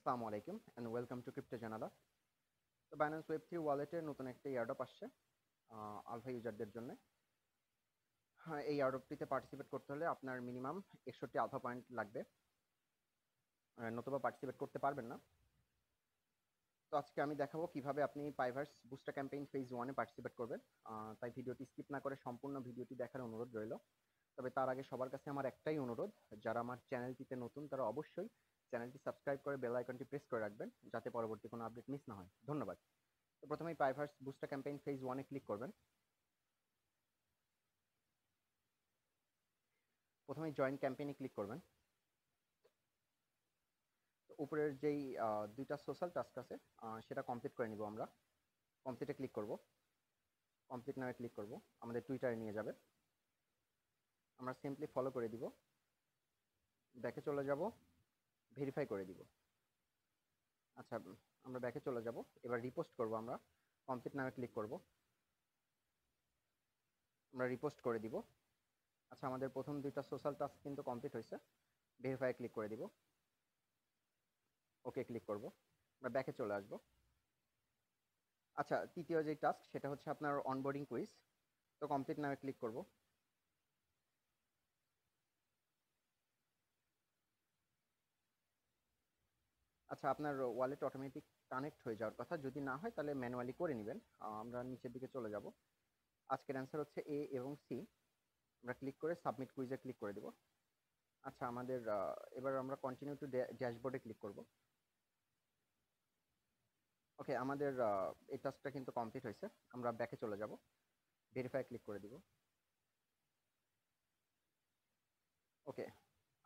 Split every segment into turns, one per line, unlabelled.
আসসালামু আলাইকুম and welcome to crypto জানালা। তো বাইন্যান্স ওয়েব 3 ওয়ালেটের নতুন একটা এয়ারড্রপ আসছে আলফা ইউজারদের জন্য। হ্যাঁ, এই এয়ারড্রপটিতে পার্টিসিপেট করতে হলে আপনার মিনিমাম 61 আলফা পয়েন্ট লাগবে, নতুবা পার্টিসিপেট করতে পারবেন না। তো আজকে আমি দেখাবো কিভাবে আপনি পাইভার্স বুস্টার ক্যাম্পেইন ফেজ 1 এ পার্টিসিপেট করবেন। তাই ভিডিওটি স্কিপ না করে সম্পূর্ণ ভিডিওটি দেখার অনুরোধ রইল। তবে তার আগে সবার কাছে আমার একটাই অনুরোধ, যারা আমার চ্যানেলটিতে নতুন তারা অবশ্যই চ্যানেলটি সাবস্ক্রাইব করে বেল আইকনটি প্রেস করে রাখবেন, যাতে পরবর্তী কোনো আপডেট মিস না হয়। ধন্যবাদ। তো প্রথমেই পাইভার্স বুস্টার ক্যাম্পেইন ফেজ 1 এ ক্লিক করবেন। প্রথমেই জয়েন ক্যাম্পেইনে ক্লিক করবেন। উপরের যেই দুইটা সোশ্যাল টাস্ক আছে সেটা কমপ্লিট করে নিব আমরা। কমপ্লিটে ক্লিক করব, কমপ্লিট নামে ক্লিক করব, আমাদের টুইটারে নিয়ে যাবে। আমরা সিম্পলি ফলো করে দিব, ব্যাকে চলে যাব, ভেরিফাই করে দিব। আচ্ছা, আমরা ব্যাকে চলে যাব, এবার রিপোস্ট করব। আমরা কমপ্লিট নামে ক্লিক করব, আমরা রিপোস্ট করে দিব। আচ্ছা, আমাদের প্রথম দুইটা সোশ্যাল টাস্ক কিন্তু কমপ্লিট হয়েছে। ভেরিফাই ক্লিক করে দিব, ওকে ক্লিক করব, আমরা ব্যাকে চলে আসব। আচ্ছা, তৃতীয় যে টাস্ক সেটা হচ্ছে আপনার অনবোর্ডিং কুইজ। তো কমপ্লিট নামে ক্লিক করব। আচ্ছা, আপনার ওয়ালেট অটোমেটিক কানেক্ট হয়ে যাওয়ার কথা, যদি না হয় তাহলে ম্যানুয়ালি করে নেবেন। আমরা নিচের দিকে চলে যাব। আজকের অ্যান্সার হচ্ছে এ এবং সি। আমরা ক্লিক করে সাবমিট কুইজে ক্লিক করে দেব। আচ্ছা, আমাদের এবার আমরা কন্টিনিউ টু ড্যাশবোর্ডে ক্লিক করব। ওকে, আমাদের এই টাস্কটা কিন্তু কমপ্লিট হয়েছে। আমরা ব্যাকে চলে যাব, ভেরিফাই ক্লিক করে দিব। ওকে,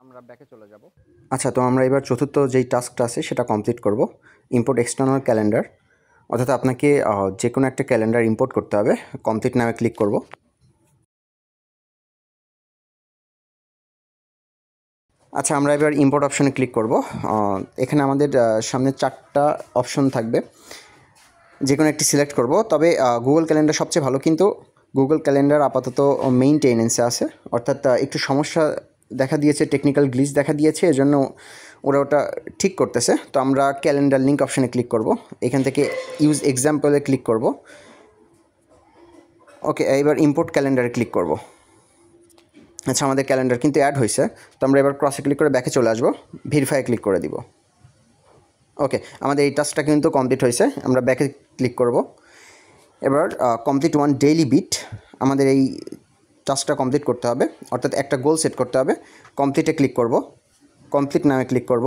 আমরা ব্যাকে চলে যাব। আচ্ছা, তো আমরা এবার চতুর্থ যেই টাস্কটা আছে সেটা কমপ্লিট করব, ইম্পোর্ট এক্সটার্নাল ক্যালেন্ডার। অর্থাৎ আপনাকে যে কোনো একটা ক্যালেন্ডার ইম্পোর্ট করতে হবে। কমপ্লিট নামে ক্লিক করব। আচ্ছা, আমরা এবার ইম্পোর্ট অপশনে ক্লিক করব। এখানে আমাদের সামনে 4টা অপশন থাকবে, যে কোনো একটি সিলেক্ট করব। তবে গুগল ক্যালেন্ডার সবচেয়ে ভালো, কিন্তু গুগল ক্যালেন্ডার আপাতত মেইনটেনেন্সে আছে, অর্থাৎ একটু সমস্যা দেখা দিয়েছে, টেকনিক্যাল গ্লিচ দেখা দিয়েছে, এজন্য ওরা ওটা ঠিক করতেছে। তো আমরা ক্যালেন্ডার লিঙ্ক অপশনে ক্লিক করব, এখান থেকে ইউজ এক্সাম্পলে ক্লিক করব। ওকে, এবার ইম্পোর্ট ক্যালেন্ডারে ক্লিক করব। আচ্ছা, আমাদের ক্যালেন্ডার কিন্তু অ্যাড হয়েছে। তো আমরা এবার ক্রসে ক্লিক করে ব্যাকে চলে আসবো, ভেরিফাই ক্লিক করে দিব। ওকে, আমাদের এই টাস্কটা কিন্তু কমপ্লিট হয়েছে। আমরা ব্যাকে ক্লিক করব। এবার কমপ্লিট ওয়ান ডেইলি বিট, আমাদের এই টাস্কটা কমপ্লিট করতে হবে, অর্থাৎ একটা গোল সেট করতে হবে। কমপ্লিটে ক্লিক করব, কমপ্লিট নামে ক্লিক করব।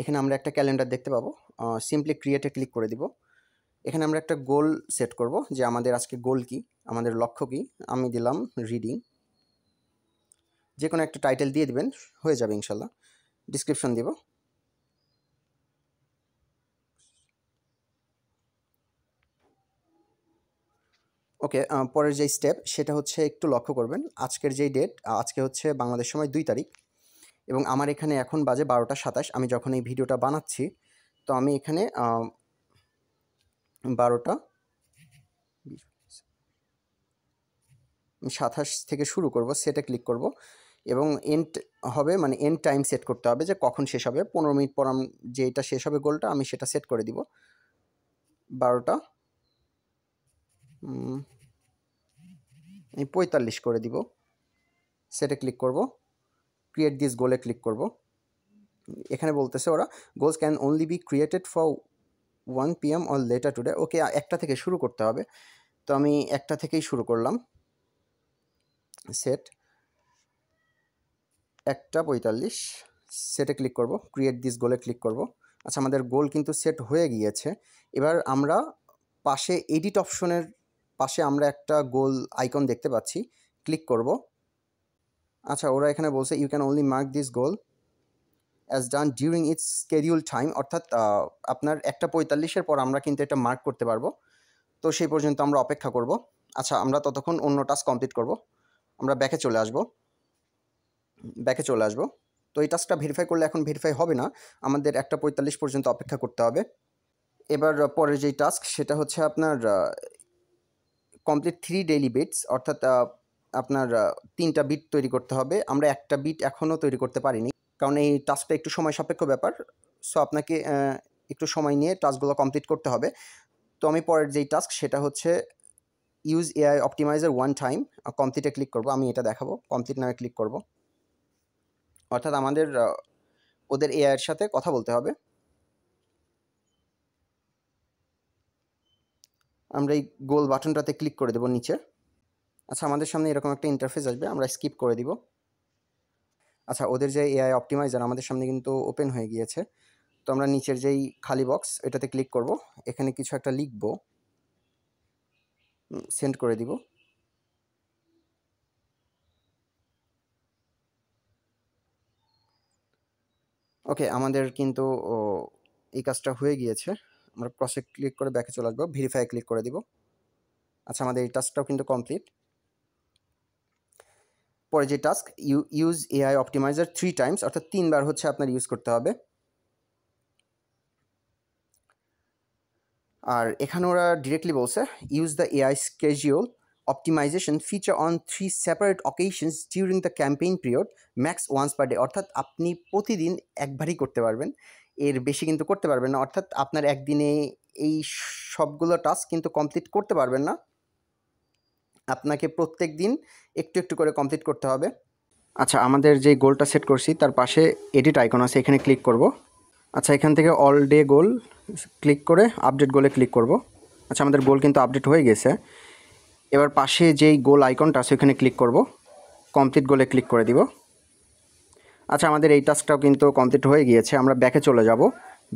এখানে আমরা একটা ক্যালেন্ডার দেখতে পাবো। সিম্পলি ক্রিয়েটে ক্লিক করে দিব। এখানে আমরা একটা গোল সেট করব, যে আমাদের আজকে গোল কি, আমাদের লক্ষ্য কি। আমি দিলাম রিডিং, যে কোনো একটা টাইটেল দিয়ে দিবেন, হয়ে যাবে ইনশাল্লাহ। ডিসক্রিপশন দিব। ওকে, পরের যে স্টেপ সেটা হচ্ছে একটু লক্ষ্য করবেন, আজকের যেই ডেট, আজকে হচ্ছে বাংলাদেশ সময় 2 তারিখ, এবং আমার এখানে এখন বাজে 12টা 27। আমি যখন এই ভিডিওটা বানাচ্ছি, তো আমি এখানে 12:27 থেকে শুরু করব, সেটে ক্লিক করব, এবং এন্ড হবে, মানে এন্ড টাইম সেট করতে হবে যে কখন শেষ হবে। 15 মিনিট পর যেটা শেষ হবে গোলটা, আমি সেটা সেট করে দিব। 12:45 করে দিব, সেটে ক্লিক করব, ক্রিয়েট দিস গোলে ক্লিক করব। এখানে বলতেছে ওরা, goals can only be created for 1 PM or later today. Okay, একটা থেকে শুরু করতে হবে। তো আমি একটা থেকেই শুরু করলাম। সেট 1:45, সেটে ক্লিক করব, ক্রিয়েট দিস গোলে ক্লিক করব। আচ্ছা, আমাদের গোল কিন্তু সেট হয়ে গিয়েছে। এবার আমরা পাশে এডিট অপশনের পাশে আমরা একটা গোল আইকন দেখতে পাচ্ছি, ক্লিক করব। আচ্ছা, ওরা এখানে বলছে you can only mark this goal as done during its schedule time, অর্থাৎ আপনার 1:45-এর পর আমরা কিন্তু এটা মার্ক করতে পারবো। তো সেই পর্যন্ত আমরা অপেক্ষা করব। আচ্ছা, আমরা ততক্ষণ অন্য টাস্ক কমপ্লিট করব। আমরা ব্যাকে চলে আসব, তো এই টাস্কটা ভেরিফাই করলে এখন ভেরিফাই হবে না, আমাদের 1:45 পর্যন্ত অপেক্ষা করতে হবে। এবার পরের যেই টাস্ক সেটা হচ্ছে আপনার কমপ্লিট 3 ডেইলি বিটস, অর্থাৎ আপনার 3টা বিট তৈরি করতে হবে। আমরা একটা বিট এখনও তৈরি করতে পারিনি, কারণ এই টাস্কটা একটু সময় সাপেক্ষ ব্যাপার। সো আপনাকে একটু সময় নিয়ে টাস্কগুলো কমপ্লিট করতে হবে। তো আমি পরের যেই টাস্ক সেটা হচ্ছে use AI optimizer one time, কমপ্লিটে ক্লিক করব। আমি এটা দেখাবো, কমপ্লিট নামে ক্লিক করব। অর্থাৎ আমাদের ওদের এআইয়ের সাথে কথা বলতে হবে। আমরা এই গোল বাটনটাতে ক্লিক করে দেবো নিচে। আচ্ছা, আমাদের সামনে এরকম একটা ইন্টারফেস আসবে, আমরা স্কিপ করে দিব। আচ্ছা, ওদের যে এআই অপটিমাইজার আমাদের সামনে কিন্তু ওপেন হয়ে গিয়েছে। তো আমরা নিচের যেই খালি বক্স এটাতে ক্লিক করব, এখানে কিছু একটা লিখব, সেন্ড করে দিব। ওকে, আমাদের কিন্তু এই কাজটা হয়ে গিয়েছে। আমরা ক্রসে ক্লিক করে ব্যাকে চলে আসবো, ভেরিফাই ক্লিক করে দিব। আচ্ছা, আমাদের এই টাস্কটাও কিন্তু কমপ্লিট। পরে যে task use AI optimiser 3 Times, অর্থাৎ 3 বার হচ্ছে আপনার ইউজ করতে হবে। আর এখানে ওরা ডিরেক্টলি বলছে use the AI schedule optimization feature on 3 separate occasions during the campaign period, max once per day. অর্থাৎ আপনি প্রতিদিন একবারই করতে পারবেন, এর বেশি কিন্তু করতে পারবেন না। অর্থাৎ আপনার একদিনে এই সবগুলো টাস্ক কিন্তু কমপ্লিট করতে পারবেন না, আপনাকে প্রত্যেক দিন একটু একটু করে কমপ্লিট করতে হবে। আচ্ছা, আমাদের যে গোলটা সেট করছি তার পাশে এডিট আইকন আছে, এখানে ক্লিক করব। আচ্ছা, এখান থেকে অল ডে গোল ক্লিক করে আপডেট গোলে ক্লিক করব। আচ্ছা, আমাদের গোল কিন্তু আপডেট হয়ে গেছে। এবার পাশে যেই গোল আইকনটা আছে ওখানে ক্লিক করব, কমপ্লিট গোলে ক্লিক করে দিব। আচ্ছা, আমাদের এই টাস্কটাও কিন্তু কমপ্লিট হয়ে গিয়েছে। আমরা ব্যাকে চলে যাব,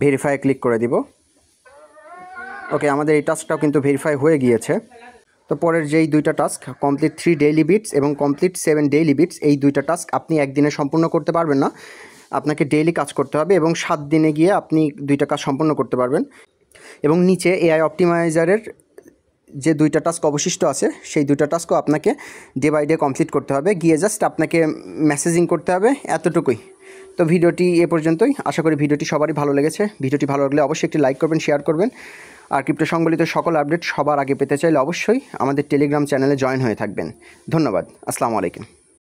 ভেরিফাই ক্লিক করে দিব। ওকে, আমাদের এই টাস্কটাও কিন্তু ভেরিফাই হয়ে গিয়েছে। তো পরের যেই দুইটা টাস্ক কমপ্লিট 3 ডেইলি বিটস এবং কমপ্লিট 7 ডেইলি বিটস, এই দুইটা টাস্ক আপনি একদিনে সম্পূর্ণ করতে পারবেন না, আপনাকে ডেইলি কাজ করতে হবে এবং 7 দিনে গিয়ে আপনি দুইটা কাজ সম্পূর্ণ করতে পারবেন। এবং নিচে এআই অপটিমাইজারের যে দুইটা টাস্ক অবশিষ্ট আছে সেই দুইটা টাস্কও আপনাকে ডে বাই ডে কমপ্লিট করতে হবে, গিয়ে জাস্ট আপনাকে মেসেজিং করতে হবে, এতটুকুই। তো ভিডিওটি এ পর্যন্তই। আশা করি ভিডিওটি সবারই ভালো লেগেছে। ভিডিওটি ভালো লাগলে অবশ্যই একটি লাইক করবেন, শেয়ার করবেন। আর ক্রিপ্টো সংবলিত সকল আপডেট সবার আগে পেতে চাইলে অবশ্যই আমাদের টেলিগ্রাম চ্যানেলে জয়েন হয়ে থাকবেন। ধন্যবাদ। আসসালামু আলাইকুম।